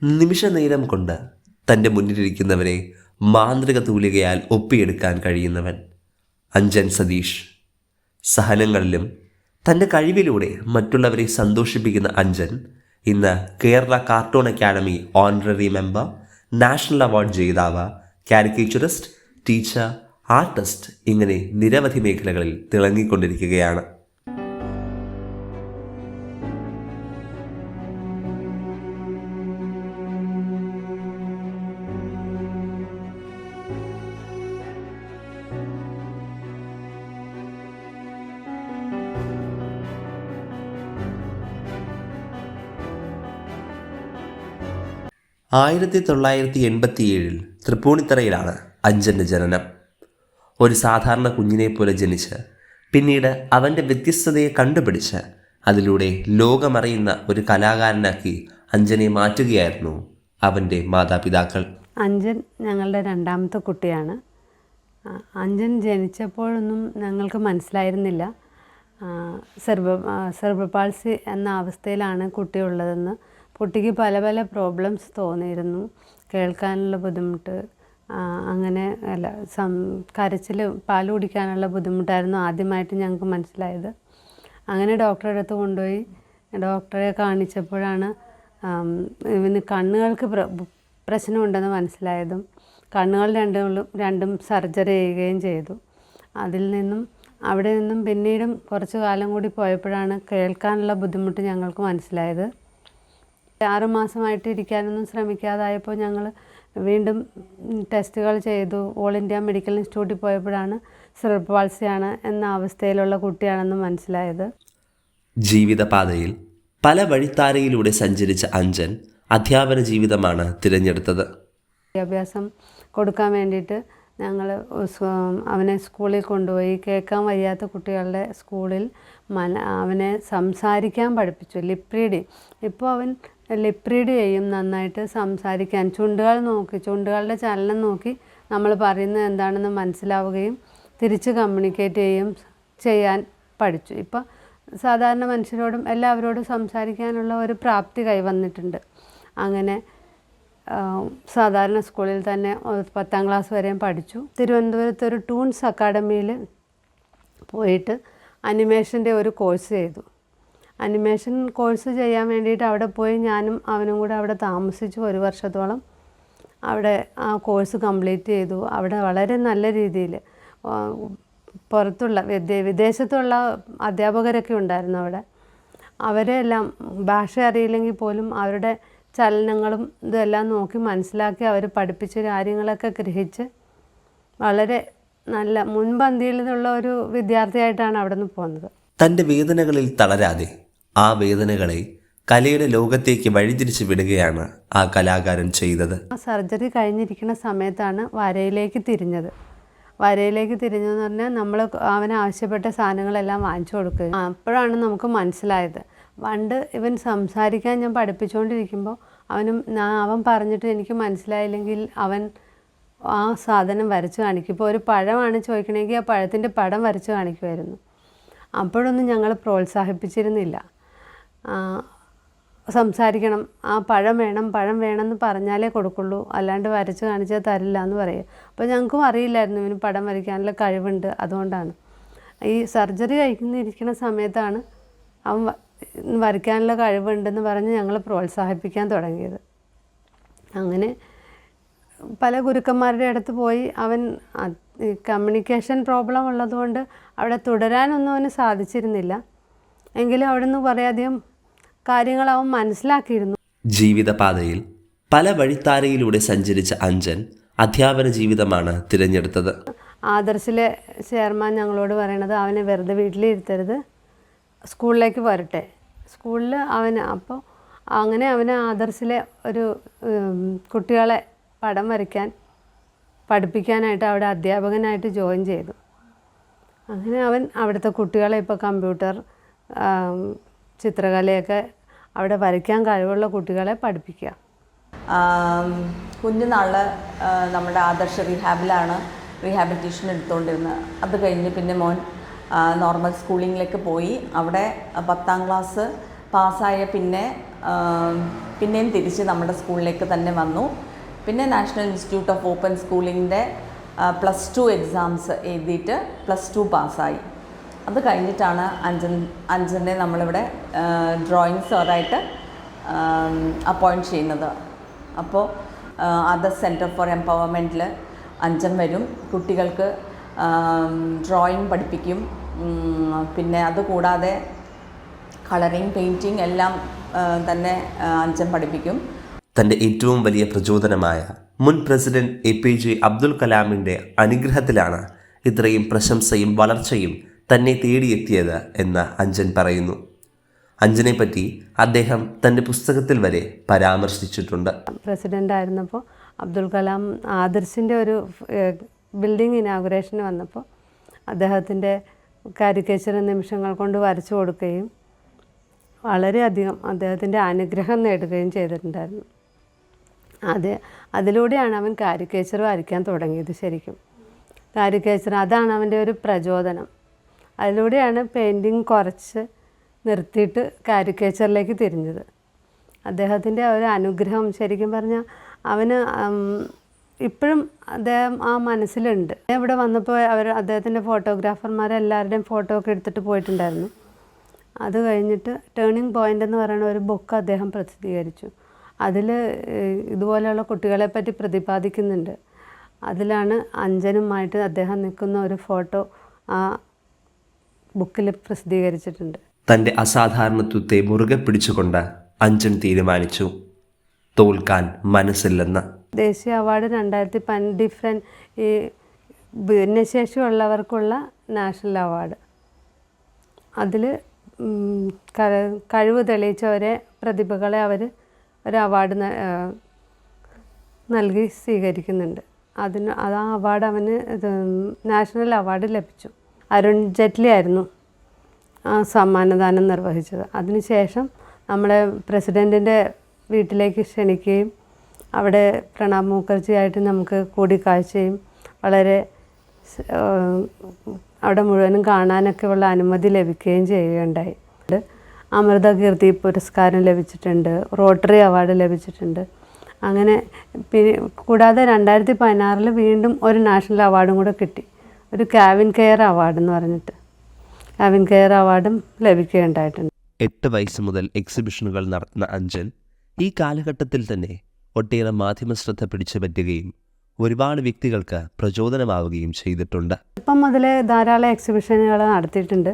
നിമിഷ നേരം കൊണ്ട് തൻ്റെ മുന്നിലിരിക്കുന്നവരെ മാന്ത്രിക തൂലികയാൽ ഒപ്പിയെടുക്കാൻ കഴിയുന്നവൻ അഞ്ജൻ സതീഷ്. സഹനങ്ങളിലും തൻ്റെ കഴിവിലൂടെ മറ്റുള്ളവരെ സന്തോഷിപ്പിക്കുന്ന അഞ്ജൻ ഇന്ന് Kerala cartoon academy honorary member, national award ജേതാവ്, കാരിക്കേച്ചറിസ്റ്റ്, ടീച്ചർ, ആർട്ടിസ്റ്റ്, ഇങ്ങനെ നിരവധി മേഖലകളിൽ തിളങ്ങിക്കൊണ്ടിരിക്കുകയാണ്. ആയിരത്തി 1987 തൃപ്പൂണിത്തറയിലാണ് അഞ്ജൻ്റെ ജനനം. ഒരു സാധാരണ കുഞ്ഞിനെ പോലെ ജനിച്ച് പിന്നീട് അവൻ്റെ വ്യത്യസ്തതയെ കണ്ടുപിടിച്ച് അതിലൂടെ ലോകമറിയുന്ന ഒരു കലാകാരനാക്കി അഞ്ജനെ മാറ്റുകയായിരുന്നു അവൻ്റെ മാതാപിതാക്കൾ. അഞ്ജൻ ഞങ്ങളുടെ രണ്ടാമത്തെ കുട്ടിയാണ്. അഞ്ജൻ ജനിച്ചപ്പോഴൊന്നും ഞങ്ങൾക്ക് മനസ്സിലായിരുന്നില്ല സെർബ്രൽ പാൾസി എന്ന അവസ്ഥയിലാണ് കുട്ടിയുള്ളതെന്ന്. കുട്ടിക്ക് പല പല പ്രോബ്ലംസ് തോന്നിയിരുന്നു. കേൾക്കാനുള്ള ബുദ്ധിമുട്ട്, അങ്ങനെ കരച്ചിൽ, പാൽ കുടിക്കാനുള്ള ബുദ്ധിമുട്ടായിരുന്നു ആദ്യമായിട്ട് ഞങ്ങൾക്ക് മനസ്സിലായത്. അങ്ങനെ ഡോക്ടറെ അടുത്ത് കൊണ്ടുപോയി ഡോക്ടറെ കാണിച്ചപ്പോഴാണ് ഇവന് കണ്ണുകൾക്ക് പ്രശ്നമുണ്ടെന്ന് മനസ്സിലായതും കണ്ണുകൾ രണ്ടും സർജറി ചെയ്യുകയും ചെയ്തു. അവിടെ നിന്നും പിന്നീടും കുറച്ച് കാലം കൂടി പോയപ്പോഴാണ് കേൾക്കാനുള്ള ബുദ്ധിമുട്ട് ഞങ്ങൾക്ക് മനസ്സിലായത്. 6 മാസമായിട്ട് ഇരിക്കാനൊന്നും ശ്രമിക്കാതായപ്പോൾ ഞങ്ങൾ വീണ്ടും ടെസ്റ്റുകൾ ചെയ്തു. ഓൾ ഇന്ത്യ മെഡിക്കൽ ഇൻസ്റ്റിറ്റ്യൂട്ടിൽ പോയപ്പോഴാണ് സെർബ്രൽ പാൾസിയാണ് എന്ന അവസ്ഥയിലുള്ള കുട്ടിയാണെന്ന് മനസ്സിലായത്. ജീവിതപാതയിൽ പല വഴിത്താരയിലൂടെ സഞ്ചരിച്ച അഞ്ജൻ അധ്യാപന ജീവിതമാണ് തിരഞ്ഞെടുത്തത്. വിദ്യാഭ്യാസം കൊടുക്കാൻ വേണ്ടിയിട്ട് ഞങ്ങൾ അവനെ സ്കൂളിൽ കൊണ്ടുപോയി. കേൾക്കാൻ വയ്യാത്ത കുട്ടികളുടെ സ്കൂളിൽ അവനെ സംസാരിക്കാൻ പഠിപ്പിച്ചു. Lip reading. ഇപ്പോൾ അവൻ ലിപ് റീഡ് ചെയ്യും, നന്നായിട്ട് സംസാരിക്കാൻ. ചുണ്ടുകളുടെ ചലനം നോക്കി നമ്മൾ പറയുന്നത് എന്താണെന്ന് മനസ്സിലാവുകയും തിരിച്ച് കമ്മ്യൂണിക്കേറ്റ് ചെയ്യാൻ പഠിച്ചു. ഇപ്പോൾ സാധാരണ മനുഷ്യരോടും എല്ലാവരോടും സംസാരിക്കാനുള്ള ഒരു പ്രാപ്തി കൈവന്നിട്ടുണ്ട്. അങ്ങനെ സാധാരണ സ്കൂളിൽ തന്നെ 10ാം ക്ലാസ് വരെയും പഠിച്ചു. തിരുവനന്തപുരത്ത് ഒരു ടൂൺസ് അക്കാഡമിയിൽ പോയിട്ട് അനിമേഷൻ്റെ ഒരു കോഴ്സ് ചെയ്തു. അനിമേഷൻ കോഴ്സ് ചെയ്യാൻ വേണ്ടിയിട്ട് അവിടെ പോയി ഞാനും അവനും കൂടെ അവിടെ താമസിച്ചു. 1 വർഷത്തോളം അവിടെ ആ കോഴ്സ് കംപ്ലീറ്റ് ചെയ്തു. അവിടെ വളരെ നല്ല രീതിയിൽ പുറത്തുള്ള വിദേശത്തുള്ള അധ്യാപകരൊക്കെ ഉണ്ടായിരുന്നു അവിടെ. അവരെല്ലാം ഭാഷ അറിയില്ലെങ്കിൽ പോലും അവരുടെ ചലനങ്ങളും ഇതെല്ലാം നോക്കി മനസ്സിലാക്കി അവർ പഠിപ്പിച്ച കാര്യങ്ങളൊക്കെ ഗ്രഹിച്ച് വളരെ നല്ല മുൻപന്തിയിൽ നിന്നുള്ള ഒരു വിദ്യാർത്ഥിയായിട്ടാണ് അവിടെ നിന്ന് പോകുന്നത്. തൻ്റെ വേദനകളിൽ തളരാതെ ആ വേദനകളെ കലയുടെ ലോകത്തേക്ക് വഴിതിരിച്ചു വിടുകയാണ് ആ കലാകാരൻ ചെയ്തത്. ആ സർജറി കഴിഞ്ഞിരിക്കുന്ന സമയത്താണ് വരയിലേക്ക് തിരിഞ്ഞത്. വരയിലേക്ക് തിരിഞ്ഞെന്ന് പറഞ്ഞാൽ നമ്മൾ അവന് ആവശ്യപ്പെട്ട സാധനങ്ങളെല്ലാം വാങ്ങിച്ചു കൊടുക്കുക. അപ്പോഴാണ് നമുക്ക് മനസ്സിലായത്. പണ്ട് ഇവൻ സംസാരിക്കാൻ ഞാൻ പഠിപ്പിച്ചുകൊണ്ടിരിക്കുമ്പോൾ അവൻ പറഞ്ഞിട്ട് എനിക്ക് മനസ്സിലായില്ലെങ്കിൽ അവൻ ആ സാധനം വരച്ച് കാണിക്കും. ഇപ്പോൾ ഒരു പഴമാണ് ചോദിക്കണമെങ്കിൽ ആ പഴത്തിൻ്റെ പടം വരച്ച് കാണിക്കുമായിരുന്നു. അപ്പോഴൊന്നും ഞങ്ങൾ പ്രോത്സാഹിപ്പിച്ചിരുന്നില്ല. സംസാരിക്കണം, ആ പഴം വേണമെന്ന് പറഞ്ഞാലേ കൊടുക്കുള്ളൂ, അല്ലാണ്ട് വരച്ച് കാണിച്ചാൽ തരില്ല എന്ന് പറയും. അപ്പോൾ ഞങ്ങൾക്കും അറിയില്ലായിരുന്നു ഇവന് പടം വരയ്ക്കാനുള്ള കഴിവുണ്ട്. അതുകൊണ്ടാണ് ഈ സർജറി കഴിക്കുന്നിരിക്കുന്ന സമയത്താണ് അവൻ വരയ്ക്കാനുള്ള കഴിവുണ്ടെന്ന് പറഞ്ഞ് ഞങ്ങൾ പ്രോത്സാഹിപ്പിക്കാൻ തുടങ്ങിയത്. അങ്ങനെ പല ഗുരുക്കന്മാരുടെ അടുത്ത് പോയി. അവൻ കമ്മ്യൂണിക്കേഷൻ പ്രോബ്ലം ഉള്ളതുകൊണ്ട് അവിടെ തുടരാനൊന്നും അവന് സാധിച്ചിരുന്നില്ല. എങ്കിലും അവിടെ നിന്ന് കുറേയധികം കാര്യങ്ങൾ അവൻ മനസ്സിലാക്കിയിരുന്നു. ജീവിതപാതയിൽ പല വഴിത്താരയിലൂടെ സഞ്ചരിച്ച അഞ്ജൻ അധ്യാപന ജീവിതമാണ് തിരഞ്ഞെടുത്തത്. ആദർശിലെ ചെയർമാൻ ഞങ്ങളോട് പറയണത് അവനെ വെറുതെ വീട്ടിലിരുത്തരുത്, സ്കൂളിലേക്ക് വരട്ടെ. സ്കൂളിൽ അവനെ ആദർശിലെ ഒരു കുട്ടികളെ പടം വരയ്ക്കാൻ പഠിപ്പിക്കാനായിട്ട് അവിടെ അധ്യാപകനായിട്ട് ജോയിൻ ചെയ്തു. അങ്ങനെ അവൻ അവിടുത്തെ കുട്ടികളെ ഇപ്പോൾ കമ്പ്യൂട്ടർ, ചിത്രകലയൊക്കെ അവിടെ വരയ്ക്കാൻ കഴിവുള്ള കുട്ടികളെ പഠിപ്പിക്കുക. കുഞ്ഞുനാൾ നമ്മുടെ ആദർശ റീഹാബിലാണ് റീഹാബിലിറ്റേഷൻ എടുത്തുകൊണ്ടിരുന്നത്. അത് കഴിഞ്ഞ് പിന്നെ മോൻ നോർമൽ സ്കൂളിങ്ങിലേക്ക് പോയി. അവിടെ 10ാം ക്ലാസ് പാസ്സായ പിന്നെ പിന്നെയും തിരിച്ച് നമ്മുടെ സ്കൂളിലേക്ക് തന്നെ വന്നു. പിന്നെ നാഷണൽ ഇൻസ്റ്റിറ്റ്യൂട്ട് ഓഫ് ഓപ്പൺ സ്കൂളിങ്ങിൻ്റെ +2 എക്സാംസ് എഴുതിയിട്ട് +2 പാസ്സായി. അത് കഴിഞ്ഞിട്ടാണ് അഞ്ജനെ നമ്മളിവിടെ ഡ്രോയിങ് സാറായിട്ട് അപ്പോയിൻറ്റ് ചെയ്യുന്നത്. അപ്പോൾ ആദർശ് സെൻറ്റർ ഫോർ എംപവർമെൻറ്റിൽ അഞ്ജൻ വരും, കുട്ടികൾക്ക് ഡ്രോയിങ് പഠിപ്പിക്കും. പിന്നെ അതുകൂടാതെ കളറിങ്, പെയിൻറ്റിങ് എല്ലാം തന്നെ അഞ്ജൻ പഠിപ്പിക്കും. തൻ്റെ ഏറ്റവും വലിയ പ്രചോദനമായ മുൻ പ്രസിഡന്റ് APJ അബ്ദുൽ കലാമിൻ്റെ അനുഗ്രഹത്തിലാണ് ഇത്രയും പ്രശംസയും വളർച്ചയും തന്നെ തേടിയെത്തിയത് എന്ന് അഞ്ജൻ പറയുന്നു. അഞ്ജനെ പറ്റി അദ്ദേഹം തൻ്റെ പുസ്തകത്തിൽ വരെ പരാമർശിച്ചിട്ടുണ്ട്. പ്രസിഡൻ്റ് ആയിരുന്നപ്പോൾ അബ്ദുൽ കലാം ആദർശിൻ്റെ ഒരു ബിൽഡിംഗ് ഇനാഗുറേഷന് വന്നപ്പോൾ അദ്ദേഹത്തിൻ്റെ കാരിക്കേച്ചർ നിമിഷങ്ങൾ കൊണ്ട് വരച്ചു കൊടുക്കുകയും വളരെയധികം അദ്ദേഹത്തിൻ്റെ അനുഗ്രഹം നേടുകയും ചെയ്തിട്ടുണ്ടായിരുന്നു. അതിലൂടെയാണ് അവൻ കാരിക്കേച്ചർ വരയ്ക്കാൻ തുടങ്ങിയത്. ശരിക്കും കാരിക്കേച്ചർ അതാണ് അവൻ്റെ ഒരു പ്രചോദനം. അതിലൂടെയാണ് പെയിൻറ്റിങ് കുറച്ച് നിർത്തിയിട്ട് കാരിക്കേച്ചറിലേക്ക് തിരിഞ്ഞത്. അദ്ദേഹത്തിൻ്റെ ഒരു അനുഗ്രഹം ശരിക്കും പറഞ്ഞാൽ അവന് ഇപ്പോഴും അദ്ദേഹം ആ മനസ്സിലുണ്ട്. ഇവിടെ വന്നപ്പോൾ അദ്ദേഹത്തിൻ്റെ ഫോട്ടോഗ്രാഫർമാരെല്ലാവരുടെയും ഫോട്ടോ ഒക്കെ എടുത്തിട്ട് പോയിട്ടുണ്ടായിരുന്നു. അത് കഴിഞ്ഞിട്ട് ടേണിംഗ് പോയിൻ്റ് എന്ന് പറയുന്ന ഒരു ബുക്ക് അദ്ദേഹം പ്രസിദ്ധീകരിച്ചു. അതിൽ ഇതുപോലെയുള്ള കുട്ടികളെ പറ്റി പ്രതിപാദിക്കുന്നുണ്ട്. അതിലാണ് അഞ്ജനുമായിട്ട് അദ്ദേഹം നിൽക്കുന്ന ഒരു ഫോട്ടോ ആ ബുക്കിൽ പ്രസിദ്ധീകരിച്ചിട്ടുണ്ട്. തൻ്റെ അസാധാരണത്വത്തെ മുറുകെ പിടിച്ചുകൊണ്ട് അഞ്ജൻ തീരുമാനിച്ചു, തോൽക്കാൻ മനസ്സില്ലെന്ന്. ദേശീയ അവാർഡ് 2015 ഡിഫറെൻറ്റ് ഈ ഭിന്നശേഷിയുള്ളവർക്കുള്ള നാഷണൽ അവാർഡ്, അതിൽ കഴിവ് തെളിയിച്ചവരെ പ്രതിഭകളെ അവർ ഒരു അവാർഡ് നൽകി സ്വീകരിക്കുന്നുണ്ട്. ആ അവാർഡ് അവന് നാഷണൽ അവാർഡ് ലഭിച്ചു. അരുൺ ജെയ്റ്റ്ലി ആയിരുന്നു ആ സമ്മാനദാനം നിർവഹിച്ചത്. അതിനുശേഷം നമ്മളെ പ്രസിഡൻറ്റിൻ്റെ വീട്ടിലേക്ക് ക്ഷണിക്കുകയും അവിടെ പ്രണബ് മുഖർജിയായിട്ട് നമുക്ക് കൂടിക്കാഴ്ചയും വളരെ അവിടെ മുഴുവനും കാണാനൊക്കെ ഉള്ള അനുമതി ലഭിക്കുകയും ചെയ്യുകയുണ്ടായി. അമൃത കീർത്തി പുരസ്കാരം ലഭിച്ചിട്ടുണ്ട്, റോട്ടറി അവാർഡ് ലഭിച്ചിട്ടുണ്ട്. അങ്ങനെ കൂടാതെ 2016 വീണ്ടും ഒരു നാഷണൽ അവാർഡും കൂടെ കിട്ടി, ഒരു കാവിൻ കെയർ അവാർഡ് എന്ന് പറഞ്ഞിട്ട് കാവിൻ കെയർ അവാർഡും ലഭിക്കുകയുണ്ടായിട്ടുണ്ട്. 8 വയസ്സ് മുതൽ എക്സിബിഷനുകൾ നടത്തുന്ന അഞ്ജൻ ഈ കാലഘട്ടത്തിൽ തന്നെ ഒട്ടേറെ മാധ്യമ ശ്രദ്ധ പിടിച്ചു പറ്റുകയും ഒരുപാട് വ്യക്തികൾക്ക് പ്രചോദനമാവുകയും ചെയ്തിട്ടുണ്ട്. ഇപ്പം മുതലേ ധാരാളം എക്സിബിഷനുകൾ നടത്തിയിട്ടുണ്ട്.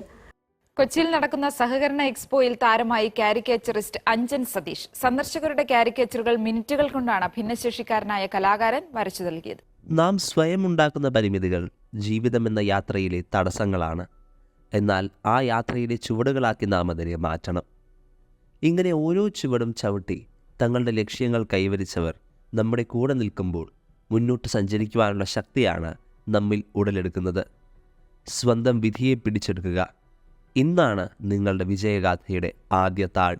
കൊച്ചിയിൽ നടക്കുന്ന സഹകരണ എക്സ്പോയിൽ താരമായി കാരിക്കേച്ചറിസ്റ്റ് അഞ്ജൻ സതീഷ്. സന്ദർശകരുടെ കാരിക്കേച്ചറുകൾ മിനിറ്റുകൾ കൊണ്ടാണ് ഭിന്നശേഷിക്കാരനായ കലാകാരൻ വരച്ചു നൽകിയത്. നാം സ്വയം ഉണ്ടാക്കുന്ന പരിമിതികൾ ജീവിതമെന്ന യാത്രയിലെ തടസ്സങ്ങളാണ്. എന്നാൽ ആ യാത്രയിലെ ചുവടുകളാക്കി നാം അതിനെ മാറ്റണം. ഇങ്ങനെ ഓരോ ചുവടും ചവിട്ടി തങ്ങളുടെ ലക്ഷ്യങ്ങൾ കൈവരിച്ചവർ നമ്മുടെ കൂടെ നിൽക്കുമ്പോൾ മുന്നോട്ട് സഞ്ചരിക്കുവാനുള്ള ശക്തിയാണ് നമ്മിൽ ഉടലെടുക്കുന്നത്. സ്വന്തം വിധിയെ പിടിച്ചെടുക്കുക. ഇന്നാണ് നിങ്ങളുടെ വിജയഗാഥയുടെ ആദ്യ താൾ.